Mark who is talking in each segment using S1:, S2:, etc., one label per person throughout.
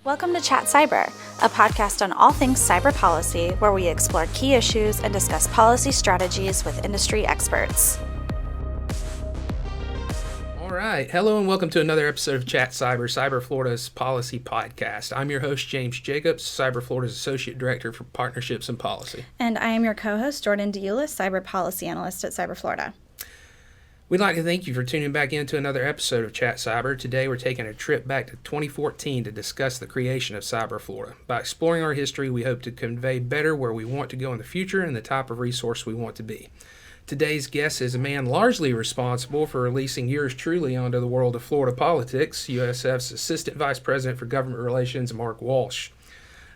S1: Welcome to Chat Cyber, a podcast on all things cyber policy where we explore key issues and discuss policy strategies with industry experts.
S2: All right. Hello and welcome to another episode of Chat Cyber, Cyber Florida's policy podcast. I'm your host, James Jacobs, Cyber Florida's Associate Director for Partnerships and Policy.
S1: And I am your co-host, Jordan Diulis, Cyber Policy Analyst at Cyber Florida.
S2: We'd like to thank you for tuning back into another episode of Chat Cyber. Today we're taking a trip back to 2014 to discuss the creation of Cyber Florida. By exploring our history, we hope to convey better where we want to go in the future and the type of resource we want to be. Today's guest is a man largely responsible for releasing yours truly onto the world of Florida politics, USF's Assistant Vice President for Government Relations, Mark Walsh.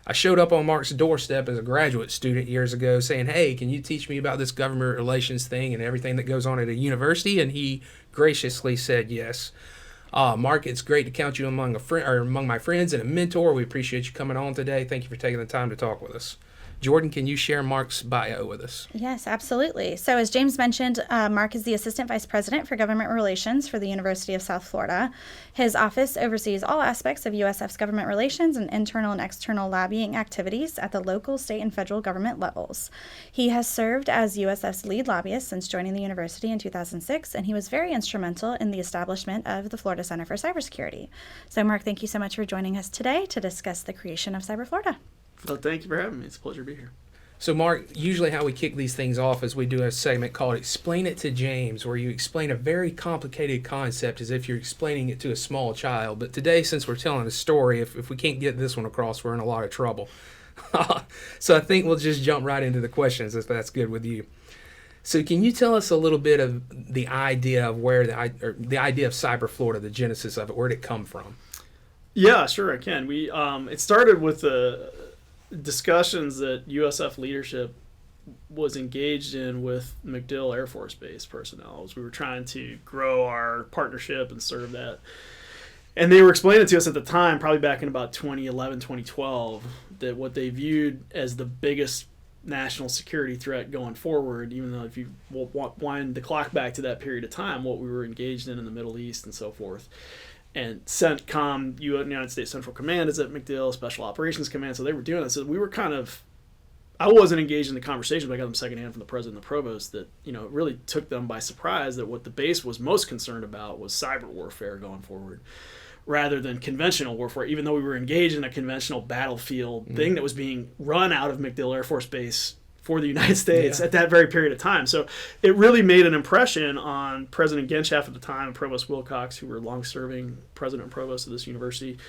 S2: I showed up on Mark's doorstep as a graduate student years ago saying, hey, can you teach me about this government relations thing and everything that goes on at a university? And he graciously said yes. Mark, it's great to count you among my friends and a mentor. We appreciate you coming on today. Thank you for taking the time to talk with us. Jordan, can you share Mark's bio with us?
S1: Yes, absolutely. So as James mentioned, Mark is the Assistant Vice President for Government Relations for the University of South Florida. His office oversees all aspects of USF's government relations and internal and external lobbying activities at the local, state, and federal government levels. He has served as USF's lead lobbyist since joining the university in 2006, and he was very instrumental in the establishment of the Florida Center for Cybersecurity. So Mark, thank you so much for joining us today to discuss the creation of Cyber Florida.
S3: Well, thank you for having me. It's a pleasure to be here.
S2: So, Mark, usually how we kick these things off is we do a segment called Explain It to James, where you explain a very complicated concept as if you're explaining it to a small child. But today, since we're telling a story, if we can't get this one across, we're in a lot of trouble. So I think we'll just jump right into the questions, if that's good with you. So can you tell us a little bit of the idea of the idea of Cyber Florida, the genesis of it, where did it come from?
S3: Yeah, sure, I can. It started with discussions that USF leadership was engaged in with MacDill Air Force Base personnel as we were trying to grow our partnership and serve that. And they were explaining to us at the time, probably back in about 2011, 2012, that what they viewed as the biggest national security threat going forward, even though if you wind the clock back to that period of time, what we were engaged in the Middle East and so forth. And CENTCOM, United States Central Command, is at MacDill, Special Operations Command, so they were doing this. So we were I wasn't engaged in the conversation, but I got them secondhand from the president and the provost that, it really took them by surprise that what the base was most concerned about was cyber warfare going forward, rather than conventional warfare, even though we were engaged in a conventional battlefield thing that was being run out of MacDill Air Force Base for the United States at that very period of time. So it really made an impression on President Genschaft at the time and Provost Wilcox, who were long-serving president and provost of this university,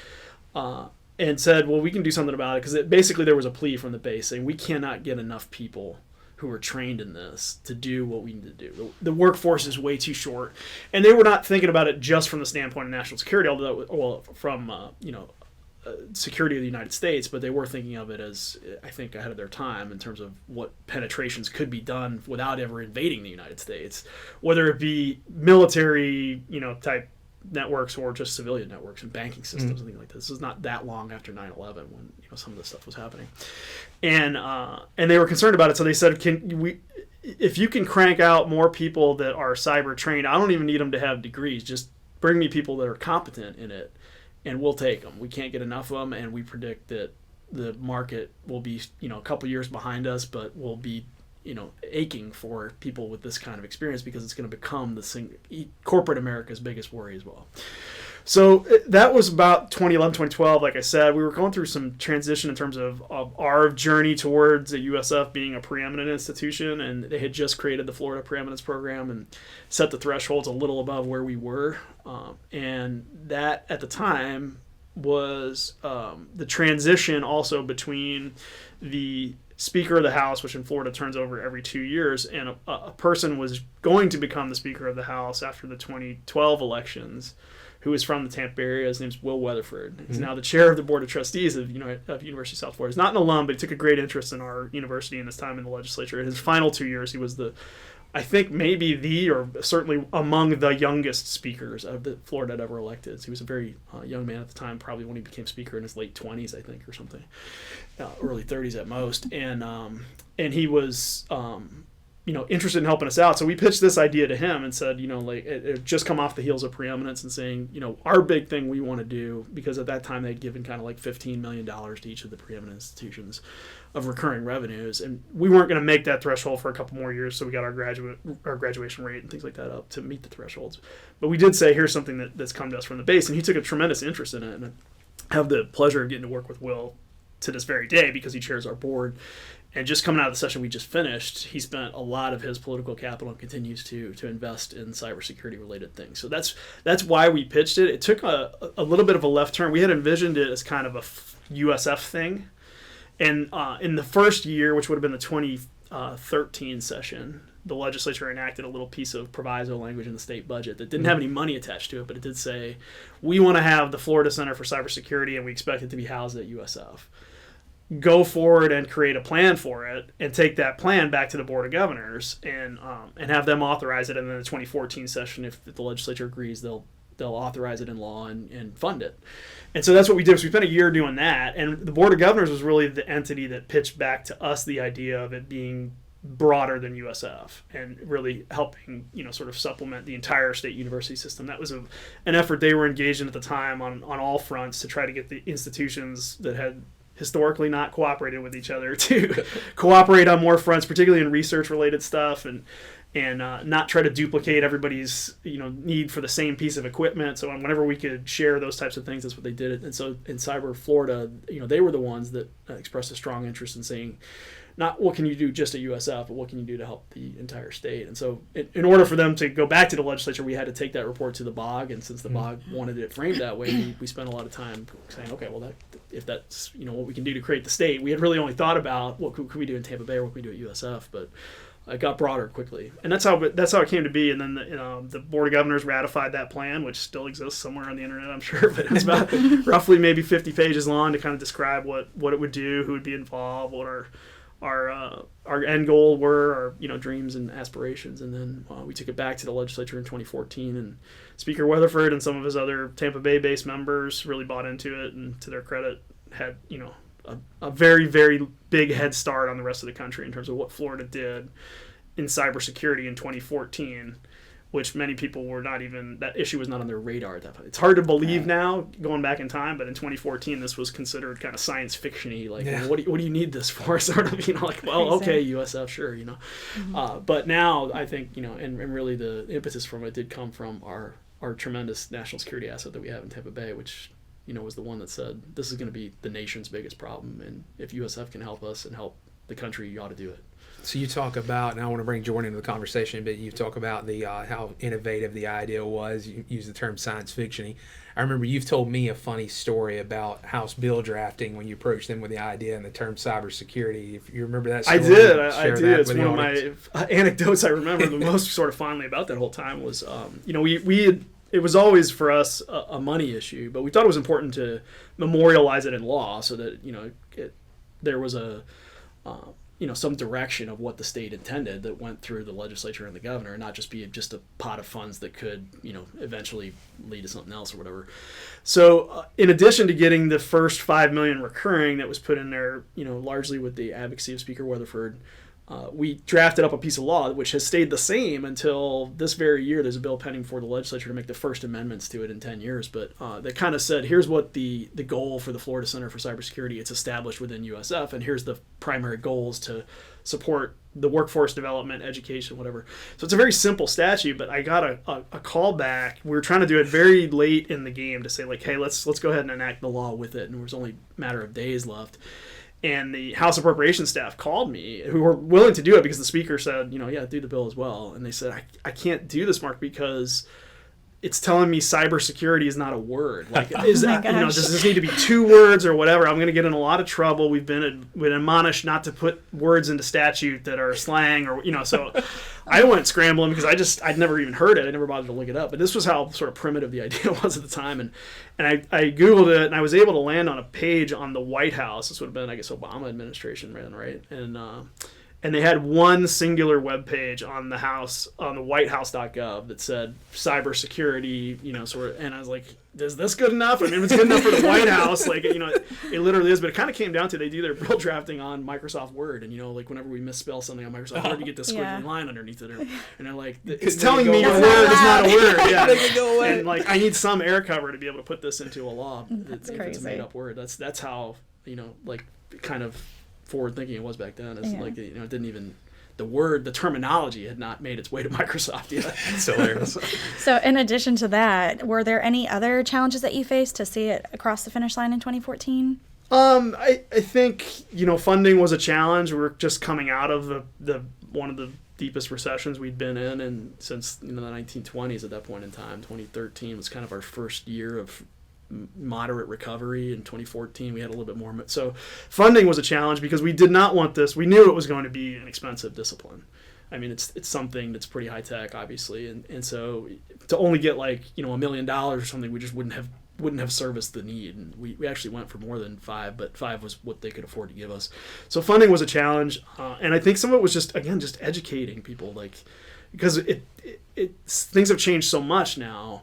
S3: and said, well, we can do something about it, because basically there was a plea from the base saying we cannot get enough people who are trained in this to do what we need to do. The workforce is way too short. And they were not thinking about it just from the standpoint of national security, although from security of the United States, but they were thinking of it as, I think, ahead of their time in terms of what penetrations could be done without ever invading the United States, whether it be military, type networks or just civilian networks and banking systems and things like this. This is not that long after 9/11 when some of this stuff was happening, and they were concerned about it. So they said, if you can crank out more people that are cyber trained, I don't even need them to have degrees. Just bring me people that are competent in it, and we'll take them. We can't get enough of them, and we predict that the market will be, a couple years behind us, but will be, aching for people with this kind of experience, because it's going to become corporate America's biggest worry as well. So that was about 2011, 2012. Like I said, we were going through some transition in terms of our journey towards the USF being a preeminent institution, and they had just created the Florida Preeminence Program and set the thresholds a little above where we were. And that, at the time, was the transition also between the Speaker of the House, which in Florida turns over every 2 years, and a person was going to become the Speaker of the House after the 2012 elections, who is from the Tampa area. His name's Will Weatherford. He's now the chair of the Board of Trustees of University of South Florida. He's not an alum, but he took a great interest in our university in his time in the legislature. In his final 2 years, he was I think maybe or certainly among the youngest speakers that Florida had ever elected. So he was a very young man at the time, probably when he became speaker in his late 20s, I think, or something, early 30s at most. And he was interested in helping us out. So we pitched this idea to him and said, like it just come off the heels of preeminence and saying, our big thing we want to do, because at that time they'd given kind of like $15 million to each of the preeminent institutions of recurring revenues, and we weren't going to make that threshold for a couple more years, so we got our graduation rate and things like that up to meet the thresholds. But we did say, here's something that's come to us from the base, and he took a tremendous interest in it, and I have the pleasure of getting to work with Will to this very day because he chairs our board. And just coming out of the session we just finished, he spent a lot of his political capital and continues to invest in cybersecurity related things. So that's why we pitched it. It took a little bit of a left turn. We had envisioned it as kind of a USF thing. And in the first year, which would have been the 2013 session, the legislature enacted a little piece of proviso language in the state budget that didn't have any money attached to it, but it did say, we want to have the Florida Center for Cybersecurity and we expect it to be housed at USF. Go forward and create a plan for it and take that plan back to the Board of Governors and have them authorize it. And then the 2014 session, if the legislature agrees, they'll authorize it in law and fund it. And so that's what we did. So we spent a year doing that. And the Board of Governors was really the entity that pitched back to us the idea of it being broader than USF and really helping, sort of supplement the entire state university system. That was an effort they were engaged in at the time on all fronts to try to get the institutions that had historically not cooperated with each other to cooperate on more fronts, particularly in research related stuff, and not try to duplicate everybody's need for the same piece of equipment. So whenever we could share those types of things, that's what they did. And so in Cyber Florida, they were the ones that expressed a strong interest in saying, not what can you do just at USF, but what can you do to help the entire state. And so in order for them to go back to the legislature, we had to take that report to the BOG. And since the BOG wanted it framed that way, we spent a lot of time saying, okay, well, if that's what we can do to create the state. We had really only thought about what could we do in Tampa Bay or what could we do at USF, but it got broader quickly. And that's how it came to be. And then the Board of Governors ratified that plan, which still exists somewhere on the internet, I'm sure, but it was about roughly maybe 50 pages long to kind of describe what it would do, who would be involved, what our end goal were, our dreams and aspirations. And then we took it back to the legislature in 2014, and Speaker Weatherford and some of his other Tampa Bay based members really bought into it, and to their credit had a very, very big head start on the rest of the country in terms of what Florida did in cybersecurity in 2014, which many people were not even, that issue was not on their radar at that point. It's hard to believe now, going back in time, but in 2014, this was considered kind of science fiction-y, like, well, what do you need this for? Sort of, like, well, okay, USF, sure, Mm-hmm. But now, I think, and really the impetus from it did come from our tremendous national security asset that we have in Tampa Bay, which, was the one that said, this is going to be the nation's biggest problem, and if USF can help us and help the country, you ought to do it.
S2: So you talk about, and I want to bring Jordan into the conversation, but you talk about the how innovative the idea was. You use the term science fiction-y. I remember you've told me a funny story about House bill drafting when you approached them with the idea and the term cybersecurity. If you remember that story,
S3: I did. It's one of my anecdotes I remember the most sort of fondly about that whole time was, it was always for us a money issue, but we thought it was important to memorialize it in law so that there was some direction of what the state intended that went through the legislature and the governor, and not just be just a pot of funds that could eventually lead to something else or whatever. So in addition to getting the first $5 million recurring that was put in there, largely with the advocacy of Speaker Weatherford, we drafted up a piece of law which has stayed the same until this very year. There's a bill pending for the legislature to make the first amendments to it in 10 years. But that kind of said, here's what the goal for the Florida Center for Cybersecurity, it's established within USF, and here's the primary goals to support the workforce development, education, whatever. So it's a very simple statute, but I got a call back. We were trying to do it very late in the game to say, like, hey, let's go ahead and enact the law with it. And there was only a matter of days left. And the House Appropriations staff called me, who were willing to do it because the speaker said, yeah, do the bill as well. And they said, I can't do this, Mark, because it's telling me cybersecurity is not a word. Like, does this need to be 2 words or whatever? I'm going to get in a lot of trouble. We've been admonished not to put words into statute that are slang or, so I went scrambling because I'd never even heard it. I never bothered to look it up. But this was how sort of primitive the idea was at the time. And I Googled it, and I was able to land on a page on the White House. This would have been, I guess, Obama administration, right? And and they had one singular web page on the whitehouse.gov that said cybersecurity, sort of, and I was like, is this good enough? I mean, if it's good enough for the White House, like, it literally is, but it kind of came down to, they do their bill drafting on Microsoft Word, and, like, whenever we misspell something on Microsoft Word, you get this squiggly line underneath it, and they're like, it's telling me a word is not a word, yeah.
S2: Go away.
S3: And, like, I need some air cover to be able to put this into a law.
S1: That's
S3: if
S1: crazy.
S3: it's a made up word. That's how, like, kind of forward thinking it was back then. It's like, it didn't even, the terminology had not made its way to Microsoft yet.
S2: It's hilarious.
S1: So in addition to that, were there any other challenges that you faced to see it across the finish line in 2014?
S3: I think, funding was a challenge. We were just coming out of the one of the deepest recessions we'd been in, and since the 1920s at that point in time. 2013 was kind of our first year of moderate recovery. In 2014 we had a little bit more, so funding was a challenge because we did not want this. We knew it was going to be an expensive discipline. I mean, it's something that's pretty high tech, obviously, and so to only get like $1 million or something, we just wouldn't have serviced the need. And we actually went for more than 5, but 5 was what they could afford to give us. So funding was a challenge, and I think some of it was just educating people, like, because it things have changed so much now.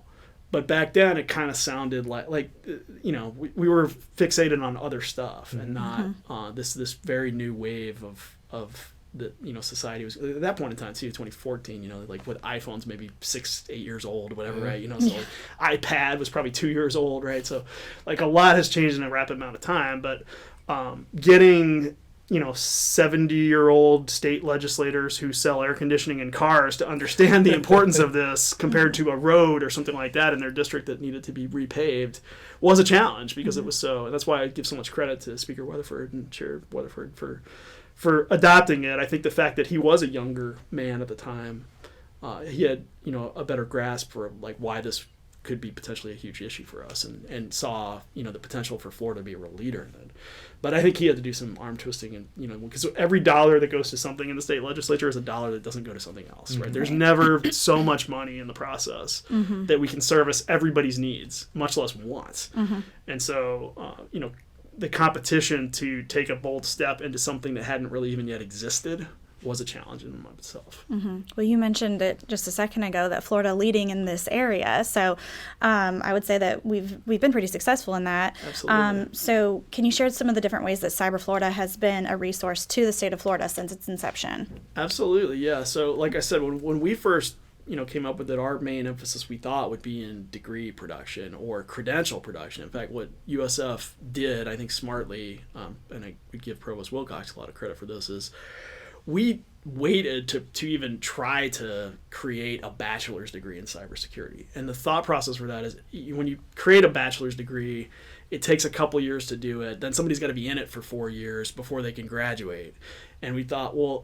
S3: But back then, it kind of sounded like we were fixated on other stuff and not this very new wave of the society was at that point in time too. 2014, like with iPhones maybe 6-8 years old, whatever, right? So like, iPad was probably 2 years old, right? So like a lot has changed in a rapid amount of time. But getting 70-year-old state legislators who sell air conditioning in cars to understand the importance of this compared to a road or something like that in their district that needed to be repaved was a challenge, because it was so. And that's why I give so much credit to Speaker Weatherford and Chair Weatherford for adopting it. I think the fact that he was a younger man at the time, he had a better grasp for like why this could be potentially a huge issue for us, and saw the potential for Florida to be a real leader in it. But I think he had to do some arm twisting, and because every dollar that goes to something in the state legislature is a dollar that doesn't go to something else, right? There's never so much money in the process that we can service everybody's needs, much less wants. And so the competition to take a bold step into something that hadn't really even yet existed was a challenge in and of itself.
S1: Well, you mentioned it just a second ago that Florida leading in this area, so I would say that we've been pretty successful in that.
S3: Absolutely.
S1: So can you share some of the different ways that Cyber Florida has been a resource to the state of Florida since its inception?
S3: Absolutely, yeah. So like I said, when we first came up with it, our main emphasis we thought would be in degree production or credential production. In fact, what USF did, I think smartly, and I would give Provost Wilcox a lot of credit for this, is we waited to even try to create a bachelor's degree in cybersecurity. And the thought process for that is when you create a bachelor's degree, it takes a couple years to do it. Then somebody's got to be in it for 4 years before they can graduate. And we thought, well,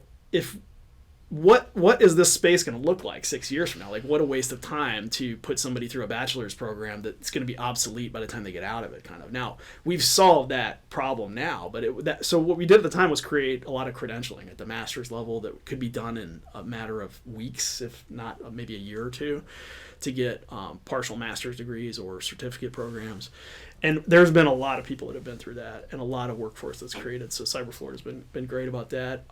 S3: what is this space going to look like 6 years from now? Like, what a waste of time to put somebody through a bachelor's program that's going to be obsolete by the time they get out of it, kind of. Now, we've solved that problem now, but so what we did at the time was create a lot of credentialing at the master's level that could be done in a matter of weeks, if not maybe a year or two, to get partial master's degrees or certificate programs. And there's been a lot of people that have been through that, and a lot of workforce that's created. So Cyber Florida's been great about that.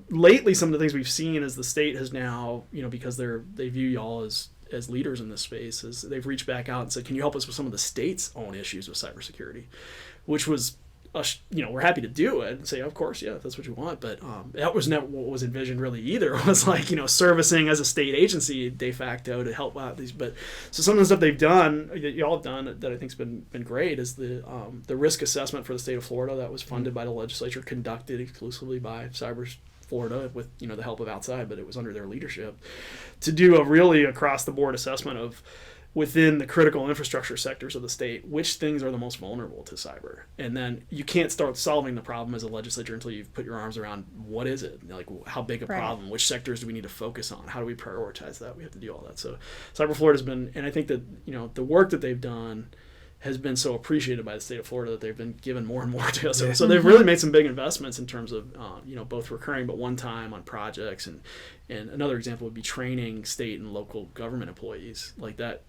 S3: Lately, some of the things we've seen is the state has now, because they view y'all as leaders in this space, is they've reached back out and said, can you help us with some of the state's own issues with cybersecurity? Which was, we're happy to do it and say, of course, yeah, if that's what you want. But that was never what was envisioned really either. It was like, servicing as a state agency de facto to help out these. But so some of the stuff they've done, that y'all have done, that I think's been great, is the risk assessment for the state of Florida that was funded by the legislature, conducted exclusively by Cyber Florida with the help of outside, but it was under their leadership, to do a really across the board assessment of within the critical infrastructure sectors of the state, which things are the most vulnerable to cyber. And then you can't start solving the problem as a legislature until you've put your arms around what is it, like how big a problem, which sectors do we need to focus on, how do we prioritize that. We have to do all that. So Cyber Florida's been, and I think that the work that they've done has been so appreciated by the state of Florida that they've been given more and more to us. So they've really made some big investments in terms of, both recurring but one time on projects. And another example would be training state and local government employees like that.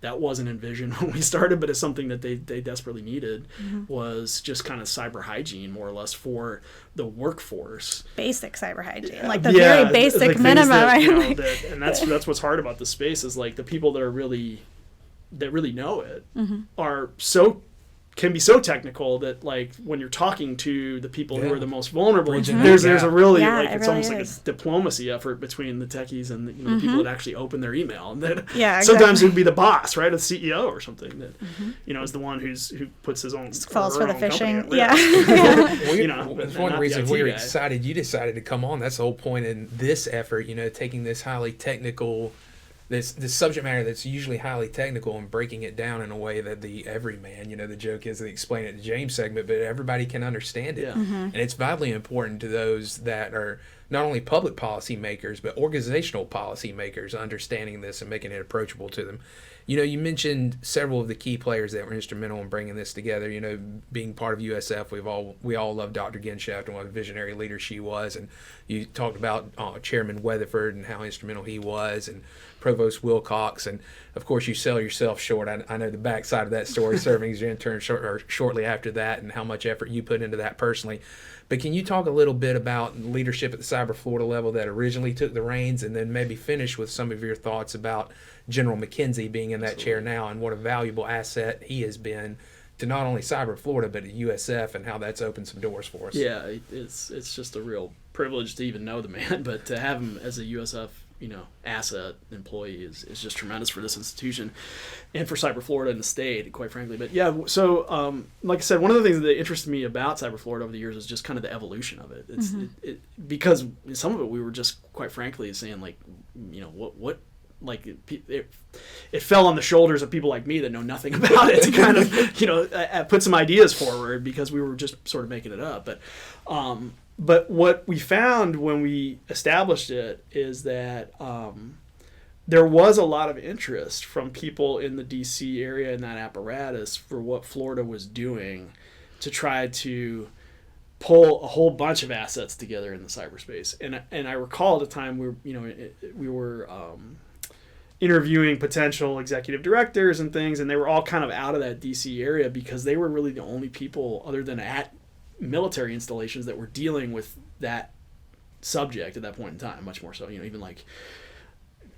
S3: that wasn't envisioned when we started, but it's something that they desperately needed, was just kind of cyber hygiene, more or less, for the workforce.
S1: Basic cyber hygiene, like the very basic
S3: like
S1: minimum.
S3: that, you know, and that's what's hard about the space, is like the people that really know it are can be so technical that, like, when you're talking to the people who are the most vulnerable, there's a really, like, it's almost like a diplomacy effort between the techies and the, the people that actually open their email, and that sometimes it would be the boss, right, or the CEO or something that is the one who puts his own
S1: falls for the phishing.
S2: That's one reason we were excited you decided to come on. That's the whole point in this effort, taking this highly technical, this subject matter that's usually highly technical, and breaking it down in a way that the everyman, the joke is they explain it to James segment, but everybody can understand it. And it's vitally important to those that are not only public policy makers, but organizational policy makers, understanding this and making it approachable to them. You mentioned several of the key players that were instrumental in bringing this together. Being part of USF, we all love Dr. Genshaft and what a visionary leader she was. And you talked about Chairman Weatherford and how instrumental he was, and Provost Wilcox. And of course, you sell yourself short. I know the backside of that story, serving as your intern shortly after that, and how much effort you put into that personally. But can you talk a little bit about leadership at the Cyber Florida level that originally took the reins, and then maybe finish with some of your thoughts about General McKenzie being in that chair now, and what a valuable asset he has been to not only Cyber Florida, but at USF, and how that's opened some doors for us?
S3: Yeah, it's just a real privilege to even know the man, but to have him as a USF asset employee is just tremendous for this institution and for Cyber Florida and the state, quite frankly. But yeah, so like I said, one of the things that interested me about Cyber Florida over the years is just kind of the evolution of it. It's because some of it we were just, quite frankly, saying, like, what like it fell on the shoulders of people like me that know nothing about it to kind of put some ideas forward, because we were just sort of making it up. But what we found when we established it is that there was a lot of interest from people in the DC area in that apparatus for what Florida was doing to try to pull a whole bunch of assets together in the cyberspace. And I recall at the time we were interviewing potential executive directors and things, and they were all kind of out of that DC area, because they were really the only people, other than at military installations, that were dealing with that subject at that point in time, much more so. Even like,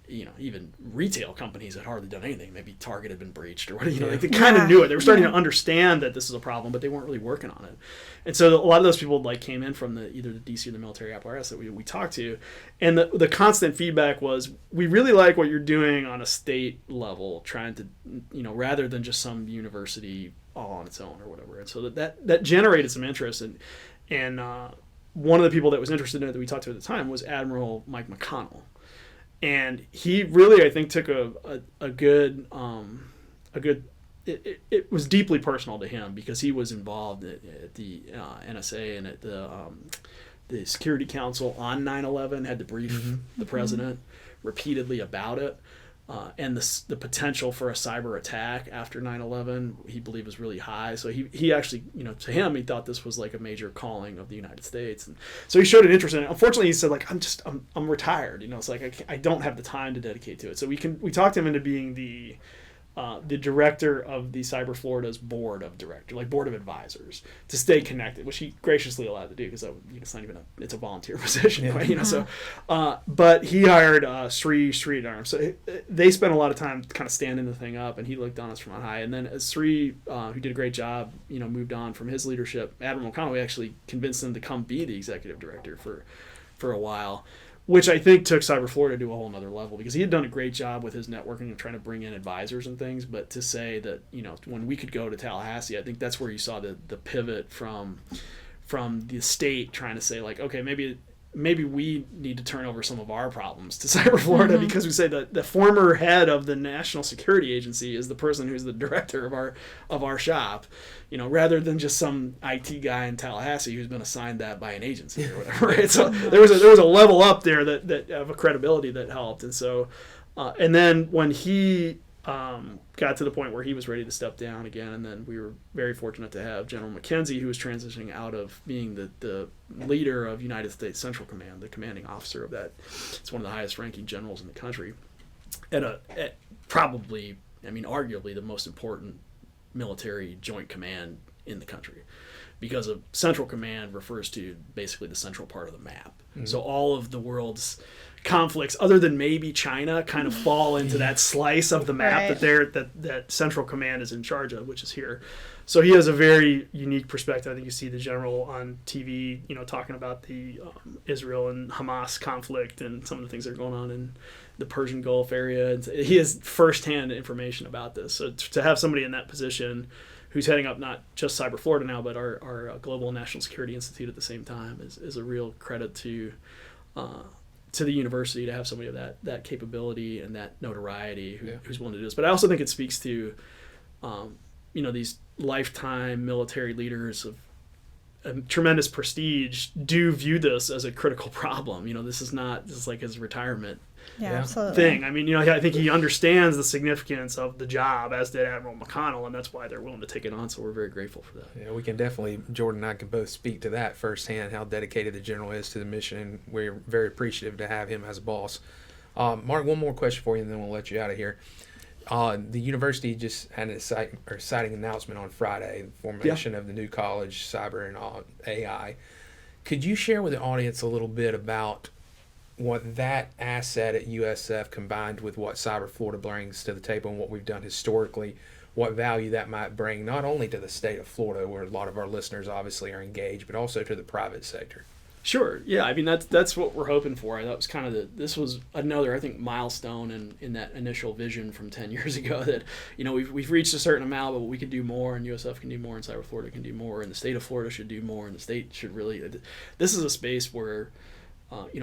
S3: even retail companies had hardly done anything. Maybe Target had been breached or whatever. Like, they kind of knew it. They were starting to understand that this is a problem, but they weren't really working on it. And so a lot of those people came in from either the DC or the military apparatus that we talked to, and the constant feedback was, we really like what you're doing on a state level, trying to, rather than just some university all on its own or whatever. And so that generated some interest, and one of the people that was interested in it that we talked to at the time was Admiral Mike McConnell, and he really, I think, took a good it was deeply personal to him, because he was involved at the NSA and at the Security Council on 9/11, had to brief the president repeatedly about it. And the potential for a cyber attack after 9/11, he believed, was really high. So he actually, to him, he thought this was like a major calling of the United States. And so he showed an interest in it. Unfortunately, he said, like, I'm retired. It's like, I don't have the time to dedicate to it. So we talked him into being the director of the Cyber Florida's board of advisors, to stay connected, which he graciously allowed to do, because it's not even it's a volunteer position, right? So, but he hired Sri Sridharam. So they spent a lot of time kind of standing the thing up, and he looked on us from on high. And then as Sri, who did a great job, moved on from his leadership, Admiral McConnell actually convinced him to come be the executive director for a while, which I think took Cyber Florida to a whole nother level, because he had done a great job with his networking and trying to bring in advisors and things. But to say that, when we could go to Tallahassee, I think that's where you saw the pivot from the state trying to say, like, okay, maybe we need to turn over some of our problems to Cyber Florida, because we say that the former head of the National Security Agency is the person who's the director of our shop, rather than just some IT guy in Tallahassee who's been assigned that by an agency or whatever. Right? So there was a level up there that of a credibility that helped. And so, and then when he got to the point where he was ready to step down again, and then we were very fortunate to have General McKenzie, who was transitioning out of being the leader of United States Central Command, the commanding officer of that. It's one of the highest ranking generals in the country, at probably I mean, arguably the most important military joint command in the country, because a central command refers to basically the central part of the map. Mm-hmm. So all of the world's conflicts, other than maybe China, kind of fall into that slice of the map that central command is in charge of, which is here. So he has a very unique perspective. I think you see the general on TV, talking about the Israel and Hamas conflict and some of the things that are going on in the Persian Gulf area. And he has firsthand information about this. So to have somebody in that position who's heading up not just Cyber Florida now, but our Global National Security Institute at the same time is a real credit to the university to have somebody of that capability and that notoriety who's willing to do this. But I also think it speaks to these lifetime military leaders of tremendous prestige do view this as a critical problem. This is like his retirement
S1: absolutely
S3: thing. I mean, I think he understands the significance of the job, as did Admiral McConnell, and that's why they're willing to take it on. So we're very grateful for that.
S2: Yeah, we can definitely, Jordan and I can both speak to that firsthand, how dedicated the general is to the mission, and we're very appreciative to have him as a boss. Mark, one more question for you, and then we'll let you out of here. The university just had an exciting announcement on Friday, the formation of the new college, cyber and AI. Could you share with the audience a little bit about what that asset at USF combined with what Cyber Florida brings to the table and what we've done historically, what value that might bring not only to the state of Florida, where a lot of our listeners obviously are engaged, but also to the private sector?
S3: Sure. Yeah. I mean, that's what we're hoping for. That was kind of this was another, I think, milestone in that initial vision from 10 years ago that, we've reached a certain amount, but we can do more, and USF can do more, and Cyber Florida can do more, and the state of Florida should do more, and the state should really, this is a space where,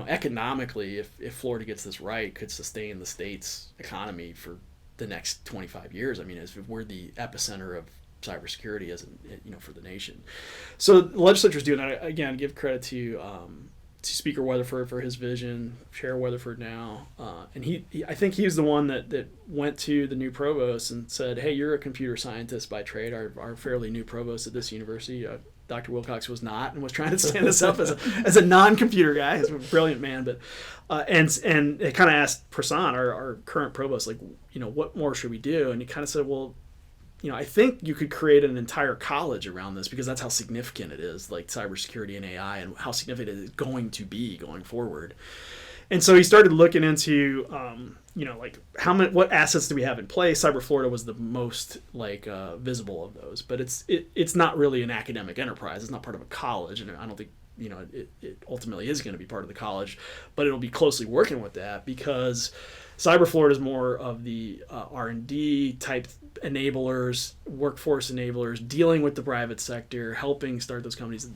S3: economically, if Florida gets this right, could sustain the state's economy for the next 25 years. I mean, we're the epicenter of cybersecurity for the nation. So the legislature's doing that. Again, give credit to Speaker Weatherford for his vision, Chair Weatherford now, and I think he was the one that went to the new provost and said, "Hey, you're a computer scientist by trade. Our fairly new provost at this university, Dr. Wilcox, was not, and was trying to stand us up as a non-computer guy. He's a brilliant man, but and it kind of asked Prasan, our current provost, like, what more should we do? And he kind of said, well, I think you could create an entire college around this, because that's how significant it is, like cybersecurity and AI, and how significant it is going to be going forward. And so he started looking into, like what assets do we have in place? Cyber Florida was the most visible of those, but it's not really an academic enterprise. It's not part of a college, and I don't think it ultimately is going to be part of the college, but it'll be closely working with that, because Cyber Florida is more of the R&D type enablers, workforce enablers, dealing with the private sector, helping start those companies.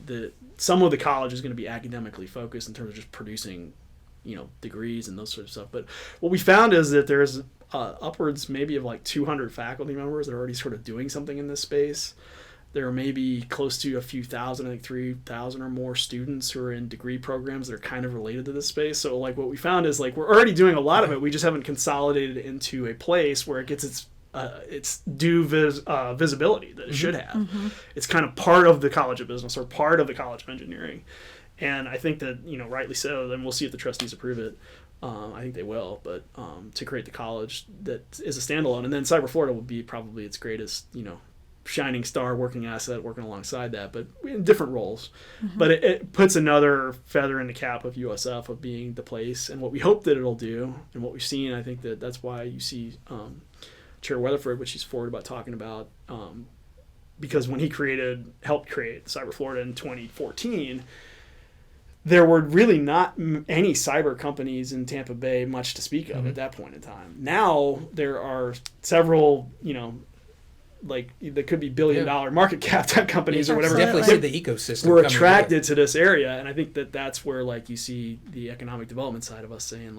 S3: Some of the college is going to be academically focused in terms of just producing, degrees and those sort of stuff. But what we found is that there's upwards maybe of like 200 faculty members that are already sort of doing something in this space. There are maybe close to a few thousand, I think 3,000 or more students who are in degree programs that are kind of related to this space. So what we found is we're already doing a lot of it. We just haven't consolidated it into a place where it gets its due visibility that it should have. Mm-hmm. It's kind of part of the College of Business or part of the College of Engineering. And I think that, rightly so, then we'll see if the trustees approve it. I think they will, but to create the college that is a standalone. And then Cyber Florida will be probably its greatest, shining star working asset working alongside that, but in different roles. Mm-hmm. But it puts another feather in the cap of USF of being the place, and what we hope that it'll do, and what we've seen. I think that's why you see Chair Weatherford, which he's forward about talking about, because when he helped create Cyber Florida in 2014, there were really not any cyber companies in Tampa Bay much to speak of mm-hmm. at that point in time. Now there are several, there could be billion-dollar market cap type companies or whatever.
S2: Definitely see the ecosystem.
S3: We're attracted to this area, and I think that's where you see the economic development side of us saying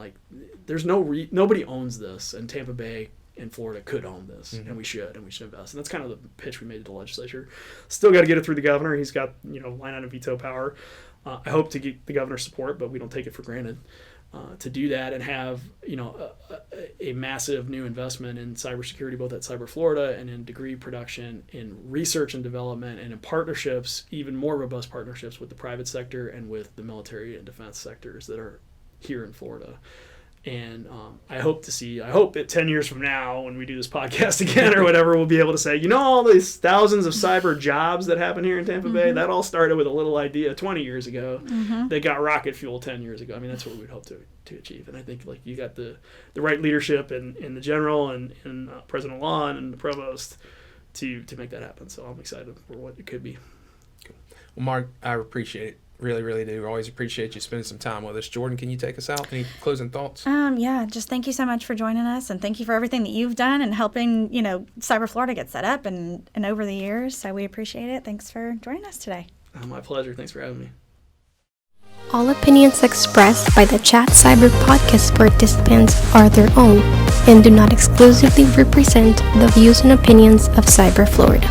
S3: there's nobody owns this, and Tampa Bay and Florida could own this, mm-hmm. and we should invest. And that's kind of the pitch we made to the legislature. Still got to get it through the governor. He's got line item veto power. I hope to get the governor's support, but we don't take it for granted. To do that and have a massive new investment in cybersecurity, both at Cyber Florida and in degree production, in research and development, and in partnerships, even more robust partnerships with the private sector and with the military and defense sectors that are here in Florida. And I hope that 10 years from now, when we do this podcast again or whatever, we'll be able to say, all these thousands of cyber jobs that happen here in Tampa Bay, that all started with a little idea 20 years ago that got rocket fuel 10 years ago. I mean, that's what we'd hope to achieve. And I think you got the right leadership in the general and President Lawn and the provost to make that happen. So I'm excited for what it could be.
S2: Cool. Well, Mark, I appreciate it. Really, really do. Always appreciate you spending some time with us. Jordan, can you take us out? Any closing thoughts?
S1: Yeah, just thank you so much for joining us, and thank you for everything that you've done and helping, Cyber Florida get set up and over the years. So we appreciate it. Thanks for joining us today.
S3: My pleasure. Thanks for having me.
S4: All opinions expressed by the Chat Cyber podcast participants are their own and do not exclusively represent the views and opinions of Cyber Florida.